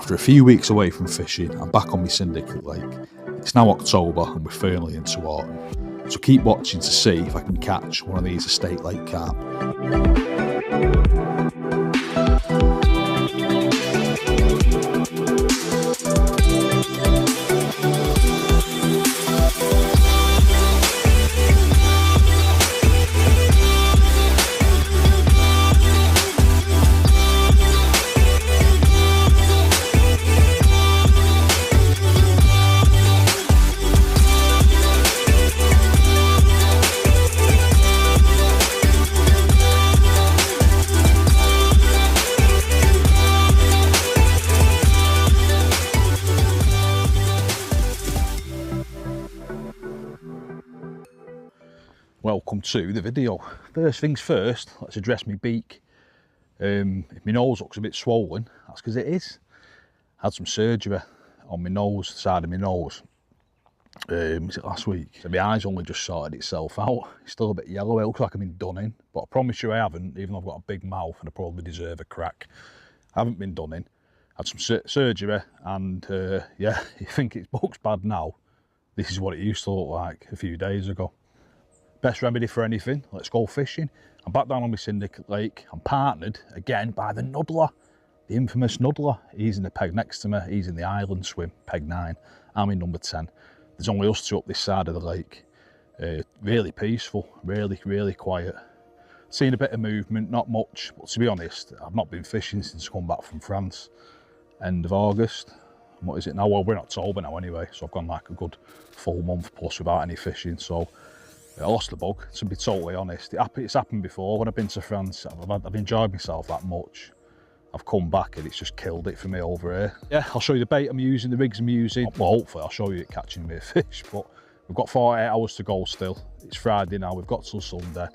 After a few weeks away from fishing, I'm back on my Syndicate Lake. It's now October and we're firmly into autumn, so keep watching to see if I can catch one of these Estate Lake Carp. Welcome to the video. First things first, let's address my beak. If my nose looks a bit swollen, that's because it is. I had some surgery on my nose, side of my nose. Was it last week? So my eyes only just sorted itself out. It's still a bit yellow, it looks like I've been done in, but I promise you I haven't, even though I've got a big mouth and I probably deserve a crack. I haven't been done in. Had some surgery and yeah, you think it looks bad now. This is what it used to look like a few days ago. Best remedy for anything, let's go fishing. I'm back down on my Syndicate Lake. I'm partnered again by the nuddler, the infamous nuddler. He's in the peg next to me, he's in the island swim, peg 9. I'm in number 10. There's only us two up this side of the lake. Really peaceful, really quiet. Seen a bit of movement, not much, but to be honest, I've not been fishing since I come back from France, end of August. And what is it now? Well, we're in October now anyway, so I've gone like a good full month plus without any fishing, so I lost the bug, to be totally honest. It's happened before when I've been to France. I've enjoyed myself that much. I've come back and it's just killed it for me over here. Yeah, I'll show you the bait I'm using, the rigs I'm using. Well, hopefully I'll show you it catching me a fish, but we've got 48 hours to go still. It's Friday now, we've got till Sunday.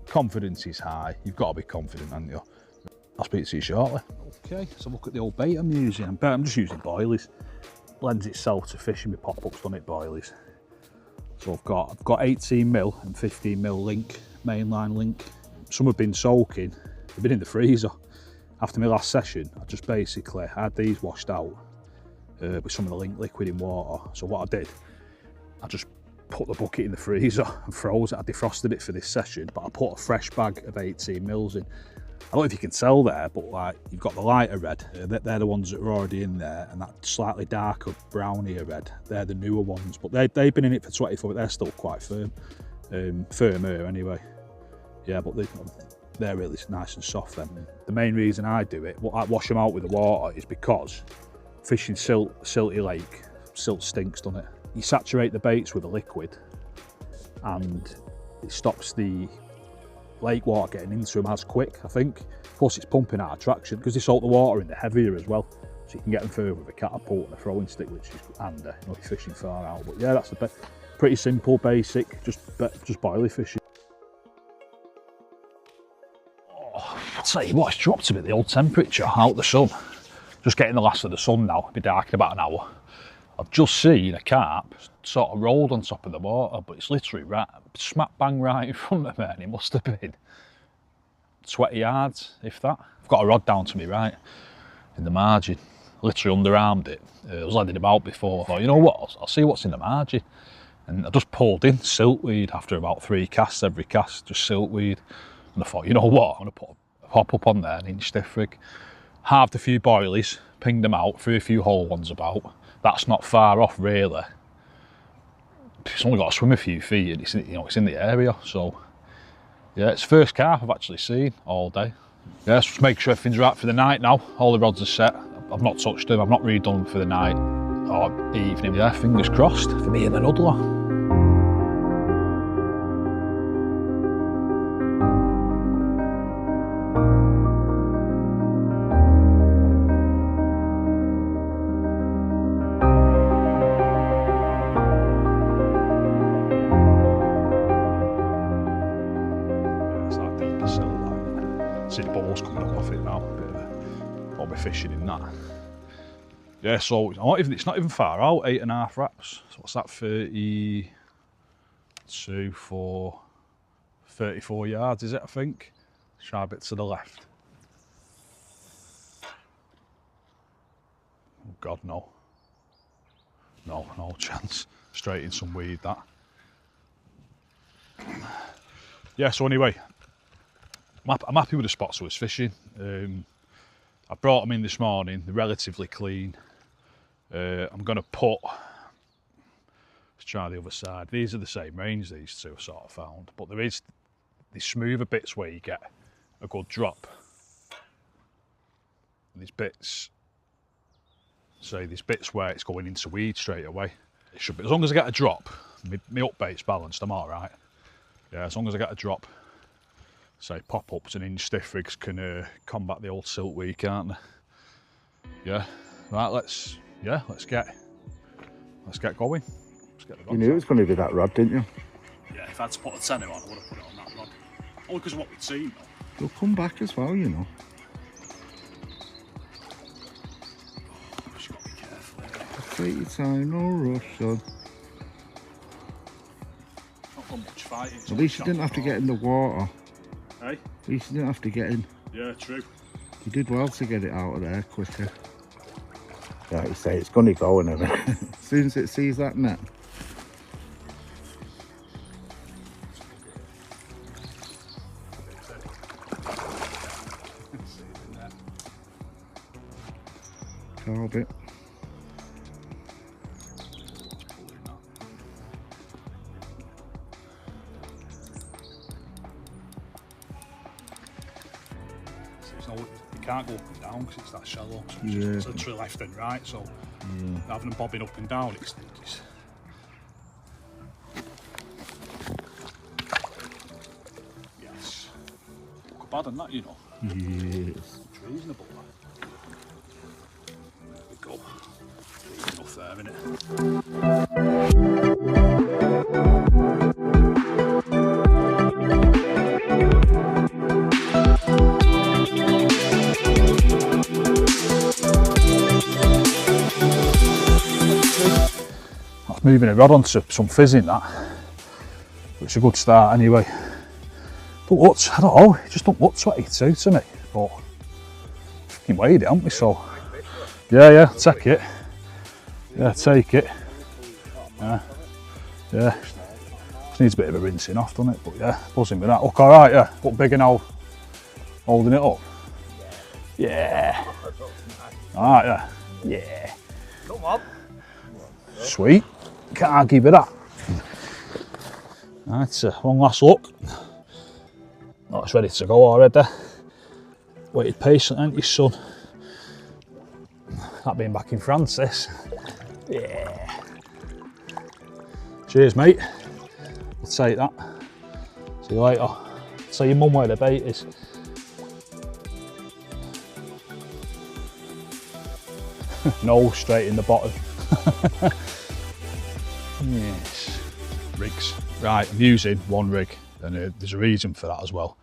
Confidence is high. You've got to be confident, haven't you? I'll speak to you shortly. Okay, so look at the old bait I'm using. I'm just using boilies. Lends itself to fishing with pop-ups on it, boilies. So I've got 18mm and 15mm link, mainline link. Some have been soaking, they've been in the freezer. After my last session, I just basically had these washed out with some of the link liquid in water. So what I did, I just put the bucket in the freezer and froze it. I defrosted it for this session, but I put a fresh bag of 18mm in. I don't know if you can tell there, but like you've got the lighter red, they're the ones that are already in there, and that slightly darker brownier red, they're the newer ones, but they've been in it for 24, but they're still quite firm, firmer anyway. Yeah, but they're really nice and soft then. The main reason I do it, I wash them out with the water, is because fishing silty lake, silt stinks, doesn't it? You saturate the baits with a liquid and it stops the lake water getting into them as quick, I think. Plus it's pumping out of traction because they salt the water in, they're heavier as well, so you can get them further with a catapult and a throwing stick, which is handy, you know, if you're fishing far out. But yeah, that's the best. Pretty simple, basic, just boilie fishing. Oh, I'll tell you what, it's dropped a bit, the old temperature out the sun. Just getting the last of the sun now, it'll be dark in about an hour. I've just seen a carp sort of rolled on top of the water, but it's literally right, smack bang right in front of me, and it must have been 20 yards, if that. I've got a rod down to me right in the margin, literally underarmed it. I was letting him out before. I thought, you know what, I'll see what's in the margin. And I just pulled in siltweed after about 3 casts, every cast, just siltweed. And I thought, you know what, I'm going to put a pop up on there, an inch stiff rig. Halved a few boilies, pinged them out, threw a few whole ones about. That's not far off really. It's only got to swim a few feet and it's, you know, it's in the area, so yeah, it's the first carp I've actually seen all day. Yeah, let's just make sure everything's right for the night now. All the rods are set. I've not touched them, I've not redone them for the night or evening. Yeah, fingers crossed for me and the nuddler. See the balls coming up off it now. I'll be fishing in that. Yeah, so it's not even far out, 8.5 wraps. So what's that, 32, 34 yards, is it, I think? Shy bit to the left. God, no. No chance. Straight in some weed, that. Yeah, so anyway, I'm happy with the spots I was fishing. I brought them in this morning, they're relatively clean. I'm going to put, let's try the other side. These are the same range, these two I sort of found, but there is these smoother bits where you get a good drop. And these bits, these bits where it's going into weed straight away. It should be, as long as I get a drop, my up bait's balanced, I'm all right. Yeah, as long as I get a drop, say pop-ups and inch stiff rigs can combat the old siltweed, can't they? Yeah, right. Let's get going. Let's get the you knew it was going to be that rod, didn't you? Yeah, if I had to put a tenner on, I would have put it on that rod. Only because of what we'd seen. They'll come back as well, you know. Just got to be careful. Take your time, no rush, son. Not done much fighting. At least you didn't have to get in the water. Hey? At least you didn't have to get in. Yeah, true. You did well to get it out of there quicker. Like you say, it's going to go and everything. As soon as it sees that net. Carb it. You can't go up and down because it's that shallow, so it's yeah. just literally left and right, so having them bobbing up and down, it's yes. Look bad on that, you know. Yes. It's reasonable, that. There we go. There's enough there, innit? That's moving a rod onto some fizzing, that. But it's a good start anyway. But what's, I don't know, it just don't look 22 to me. But fucking weighed it, haven't we? So yeah, take it. Yeah, take it. Yeah. Just needs a bit of a rinsing off, doesn't it? But yeah, buzzing with that. Look alright, yeah. Look bigger now, holding it up. Yeah. Alright, yeah. Yeah. Come on. Sweet. Can't argue with that. Right, one last look. Oh, it's ready to go already. Waited patiently, ain't you, son? That being back in France, this. Yeah. Cheers, mate. I'll take that. See you later. Tell your mum where the bait is. No, straight in the bottom. Yes. Rigs. Right, I'm using one rig, and there's a reason for that as well.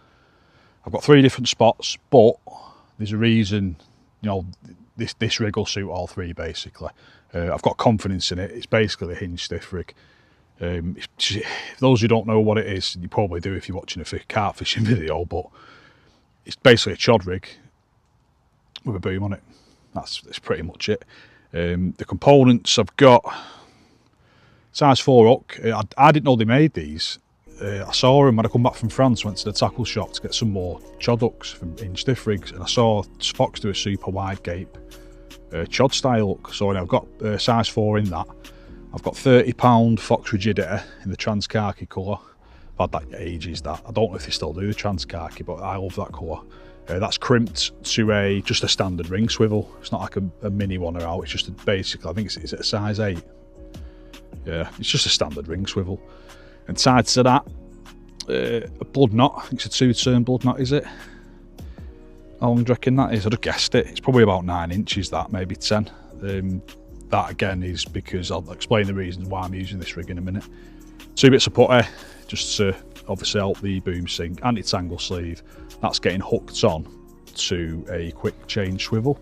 I've got 3 different spots, but there's a reason, you know, this rig will suit all 3 basically. I've got confidence in it. It's basically a hinge stiff rig. Those who don't know what it is, you probably do if you're watching a carp fishing video, but it's basically a chod rig with a boom on it. That's pretty much it. The components I've got, size 4 hook. I didn't know they made these. I saw them when I come back from France, went to the tackle shop to get some more chod hooks from hinge stiff rigs, and I saw Fox do a super wide gape chod style hook. So I've got size 4 in that. I've got £30 Fox rigidity in the trans khaki colour. I've had that ages, that. I don't know if they still do the trans khaki, but I love that colour. That's crimped to just a standard ring swivel. It's not like a mini one or out, it's just basically, I think it's a size 8. Yeah, it's just a standard ring swivel. And tied to that, a blood knot. I think it's a 2-turn blood knot, is it? How long do you reckon that is? I just guessed it. It's probably about 9 inches, that, maybe 10. That again is because I'll explain the reasons why I'm using this rig in a minute. 2 bits of putty, just to obviously help the boom sink. Anti-tangle sleeve, that's getting hooked on to a quick change swivel.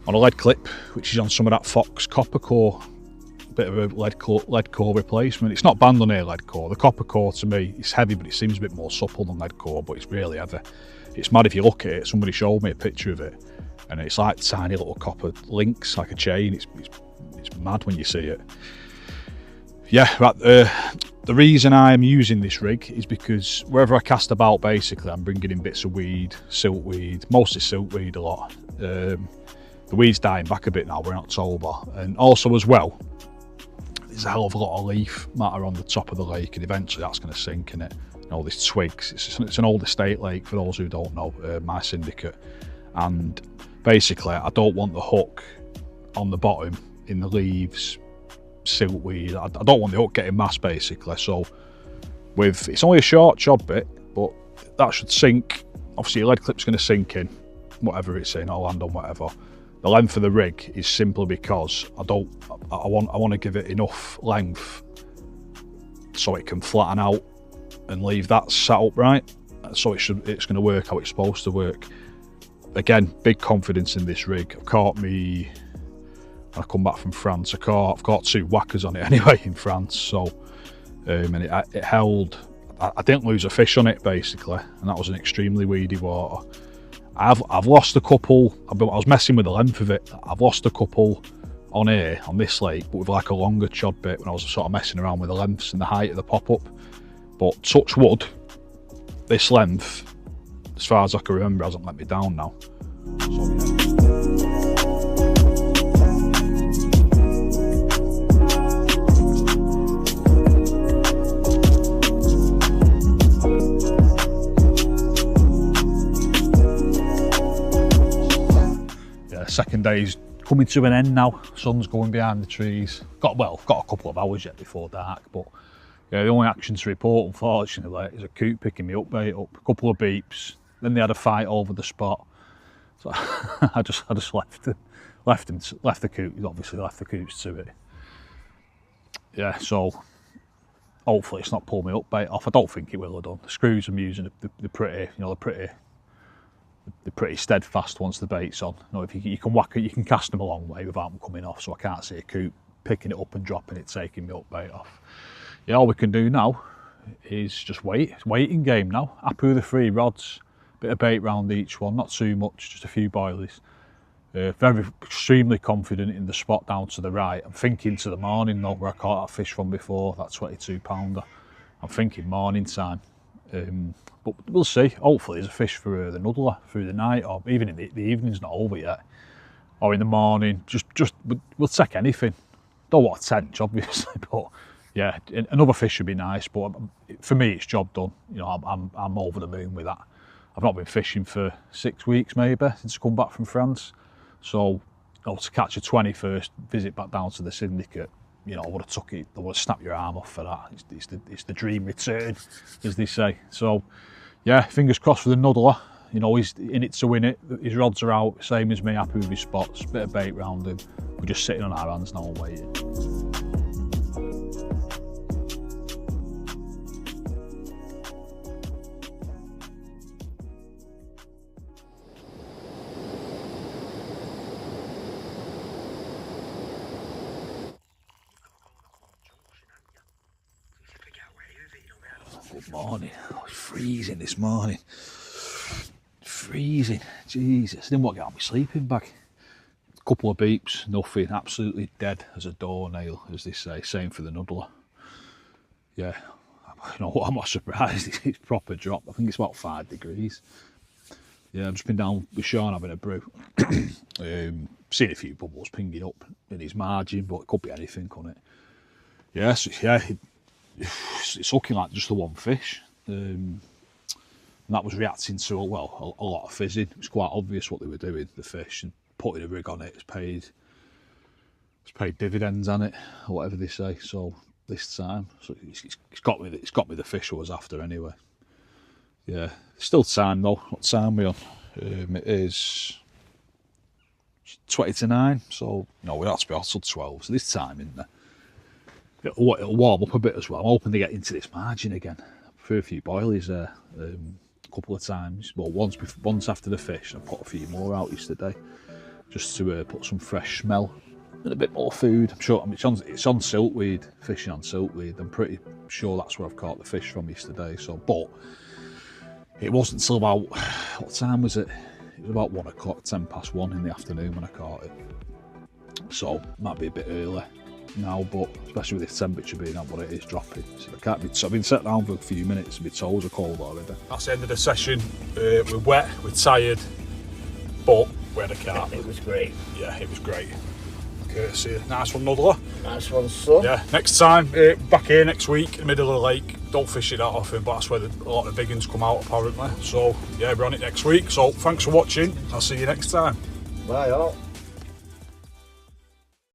On a lead clip, which is on some of that Fox copper core. Bit of a lead core replacement. It's not banned on here, lead core. The copper core to me is heavy, but it seems a bit more supple than lead core, but it's really heavy. It's mad if you look at it. Somebody showed me a picture of it. and it's like tiny little copper links, like a chain. It's mad when you see it. Yeah, right, the reason I'm using this rig is because wherever I cast about, basically, I'm bringing in bits of weed, siltweed, mostly siltweed a lot. The weed's dying back a bit now, we're in October. And also as well, there's a hell of a lot of leaf matter on the top of the lake, and eventually that's going to sink in it. And all these twigs, it's an old estate lake, for those who don't know, my syndicate. And basically, I don't want the hook on the bottom in the leaves, siltweed. I don't want the hook getting mass, basically. So it's only a short chod bit, but that should sink. Obviously your lead clip's going to sink in whatever it's in, or land on whatever. The length of the rig is simply because I want to give it enough length so it can flatten out and leave that set up right, so it's going to work how it's supposed to work. Again, big confidence in this rig. I've caught me, when I come back from France, I've got 2 whackers on it anyway in France, so and it held. I didn't lose a fish on it, basically, and that was an extremely weedy water. I've lost a couple. I was messing with the length of it. I've lost a couple on here on this lake, but with like a longer chod bit, when I was sort of messing around with the lengths and the height of the pop-up. But touch wood, this length, as far as I can remember, hasn't let me down now. Yeah, second day's coming to an end now. Sun's going behind the trees. Got a couple of hours yet before dark, but yeah, the only action to report, unfortunately, is a coot picking me up, bait up, a couple of beeps. Then they had a fight over the spot, so I just left the coot. He's obviously left the coots to it. Yeah, so hopefully it's not pulled me up bait off. I don't think it will have done. The screws I'm using, they're pretty, you know, they're pretty steadfast once the bait's on. You know, if you can whack it, you can cast them a long way without them coming off. So I can't see a coot picking it up and dropping it, taking me up bait off. Yeah, all we can do now is just wait. It's waiting game now. Happy with the 3 rods, bit of bait round each one, not too much, just a few boilies. Very extremely confident in the spot down to the right. I'm thinking to the morning though, where I caught that fish from before, that 22 pounder. I'm thinking morning time. But we'll see. Hopefully there's a fish for the nuddler through the night, or even in the evening's not over yet, or in the morning. We'll take anything. Don't want a tench, obviously, but yeah, another fish should be nice. But for me, it's job done. You know, I'm over the moon with that. I've not been fishing for 6 weeks maybe since I come back from France. So, to catch a 21st visit back down to the syndicate, you know, I would have took it. I would have snapped your arm off for that. It's the dream return, as they say. So, yeah, fingers crossed for the nuddler. You know, he's in it to win it. His rods are out, same as me, happy with his spots. Bit of bait round him. We're just sitting on our hands now and waiting. Good morning. Oh, it's freezing this morning. Freezing. Jesus. I didn't want to get out of my sleeping bag. A couple of beeps, nothing. Absolutely dead as a doornail, as they say. Same for the nuddler. Yeah. You know what? I'm not surprised. It's proper drop. I think it's about 5 degrees. Yeah, I've just been down with Sean having a brew. Seen a few bubbles pinging up in his margin, but it could be anything, couldn't it? Yes, yeah. It's looking like just the one fish, and that was reacting to a lot of fizzing. It was quite obvious what they were doing, the fish, and putting a rig on it. It's paid dividends on it, or whatever they say. So this time, so it's got me the fish I was after anyway. Yeah, still time though. What time are we on? It is 20 to 9. So no, we have to be on till 12. So this time in there. It'll warm up a bit as well. I'm hoping to get into this margin again. Threw a few boilies there a couple of times. Well, once after the fish, I put a few more out yesterday, just to put some fresh smell and a bit more food. I'm sure it's on siltweed, fishing on siltweed. I'm pretty sure that's where I've caught the fish from yesterday. So, but it wasn't till about, what time was it? It was about 1 o'clock, 10 past 1 in the afternoon when I caught it. So might be a bit early now, but especially with the temperature being at what it is dropping. So I can't be, so I've been sat down for a few minutes and my toes are cold already. That's the end of the session. We're wet, we're tired, but we had a carp. It was great. Yeah, it was great. Courtesy. Nice one, Nuddler. Nice one, son. Yeah, next time, back here next week, in the middle of the lake. Don't fish it that often, but that's where a lot of the big ones come out apparently. So yeah, we're on it next week. So thanks for watching. I'll see you next time. Bye all.